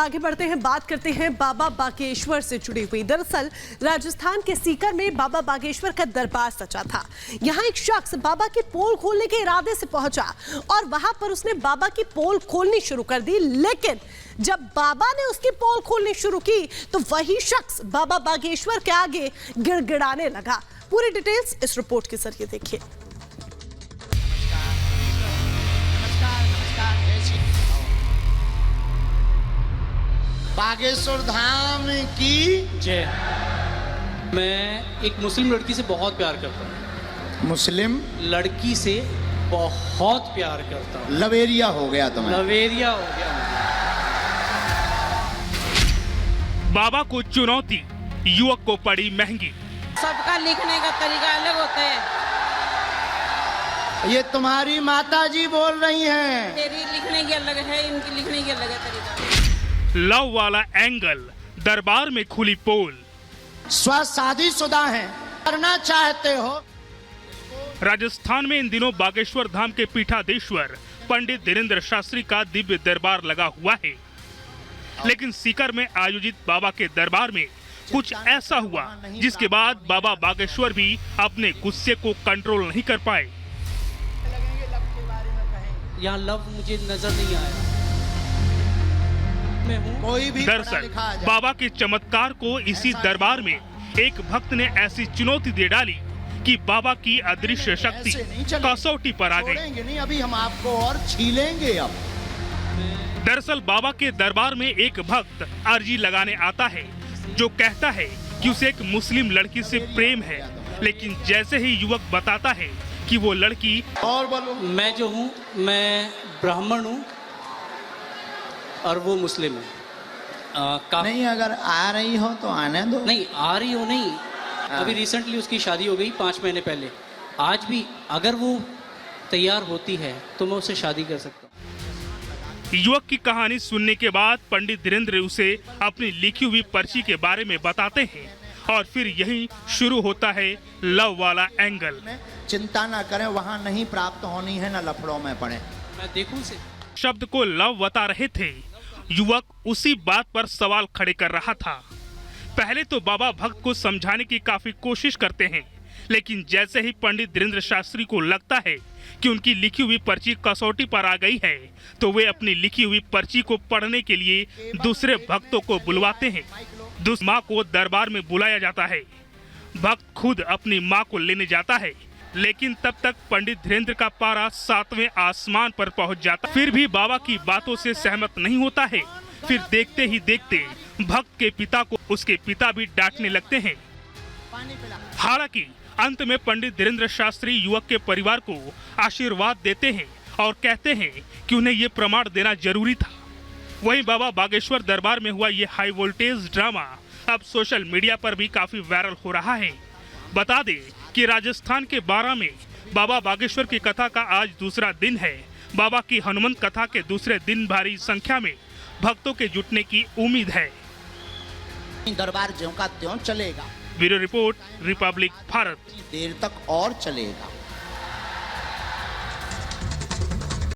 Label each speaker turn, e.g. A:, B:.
A: आगे बढ़ते हैं, बात करते हैं बाबा बागेश्वर से जुड़ी हुई। दरअसल राजस्थान के सीकर में बाबा बागेश्वर का दरबार सचा था। यहाँ एक शख्स बाबा की पोल खोलने के इरादे से पहुंचा और वहां पर उसने बाबा की पोल खोलनी शुरू कर दी, लेकिन जब बाबा ने उसकी पोल खोलनी शुरू की तो वही शख्स बाबा बागेश्वर के आगे गिड़गिड़ाने लगा। पूरी डिटेल्स इस रिपोर्ट के जरिए देखिए।
B: बागेश्वर धाम की
C: जय। मैं एक मुस्लिम लड़की से बहुत प्यार करता हूँ।
B: मुस्लिम
C: लड़की से बहुत प्यार करता हूँ।
B: लवेरिया हो गया तुम्हें।
C: लवेरिया हो गया।
D: बाबा को चुनौती, युवक को पड़ी महंगी।
E: सबका लिखने का तरीका अलग होता है।
B: ये तुम्हारी माता जी बोल रही हैं।
E: मेरी लिखने की अलग है, इनकी लिखने की अलग है तरीका।
D: लव वाला एंगल, दरबार में खुली पोल।
B: शादीशुदा हैं, करना चाहते हो।
D: राजस्थान में इन दिनों बागेश्वर धाम के पीठाधीश्वर पंडित धीरेन्द्र शास्त्री का दिव्य दरबार लगा हुआ है, लेकिन सीकर में आयोजित बाबा के दरबार में कुछ ऐसा हुआ जिसके बाद बाबा बागेश्वर भी अपने गुस्से को कंट्रोल नहीं कर पाए।
C: यहाँ लव मुझे नजर नहीं आया।
B: कोई भी
D: दरअसल बाबा के चमत्कार को इसी दरबार में एक भक्त ने ऐसी चुनौती दे डाली कि बाबा की अदृश्य शक्ति कसौटी पर आ गई।
B: नहीं, अभी हम आपको और छीलेंगे। अब
D: दरअसल बाबा के दरबार में एक भक्त अर्जी लगाने आता है जो कहता है कि उसे एक मुस्लिम लड़की से प्रेम है, लेकिन जैसे ही युवक बताता है कि वो लड़की
B: और बोलो।
C: मैं जो हूँ, मैं ब्राह्मण हूँ और वो मुस्लिम है।
B: नहीं, अगर आ रही हो तो आने दो।
C: नहीं आ रही हो नहीं। अभी रिसेंटली उसकी शादी हो गई 5 महीने पहले। आज भी अगर वो तैयार होती है तो मैं उससे शादी कर सकता हूँ।
D: युवक की कहानी सुनने के बाद पंडित धीरेन्द्र उसे अपनी लिखी हुई पर्ची के बारे में बताते हैं और फिर यही शुरू होता है लव वाला एंगल।
B: चिंता ना करें, वहाँ नहीं प्राप्त होनी है, न लफड़ों में पड़े।
C: मैं देखूं से
D: शब्द को लव बता रहे थे। युवक उसी बात पर सवाल खड़े कर रहा था। पहले तो बाबा भक्त को समझाने की काफी कोशिश करते हैं, लेकिन जैसे ही पंडित धीरेन्द्र शास्त्री को लगता है कि उनकी लिखी हुई पर्ची कसौटी पर आ गई है, तो वे अपनी लिखी हुई पर्ची को पढ़ने के लिए दूसरे भक्तों को बुलवाते हैं। दूसरी माँ को दरबार में बुलाया जाता है। भक्त खुद अपनी माँ को लेने जाता है, लेकिन तब तक पंडित धीरेन्द्र का पारा 7वें आसमान पर पहुंच जाता। फिर भी बाबा की बातों से सहमत नहीं होता है। फिर देखते ही देखते भक्त के पिता को उसके पिता भी डांटने लगते हैं। हालांकि अंत में पंडित धीरेन्द्र शास्त्री युवक के परिवार को आशीर्वाद देते हैं और कहते हैं कि उन्हें ये प्रमाण देना जरूरी था। वहीं बाबा बागेश्वर दरबार में हुआ ये हाई वोल्टेज ड्रामा अब सोशल मीडिया पर भी काफी वायरल हो रहा है। बता दें कि राजस्थान के बारां में बाबा बागेश्वर की कथा का आज दूसरा दिन है। बाबा की हनुमंत कथा के दूसरे दिन भारी संख्या में भक्तों के जुटने की उम्मीद है।
B: दरबार ज्यों का त्यों चलेगा।
D: Bureau report, Republic Bharat.
B: देर तक और चलेगा।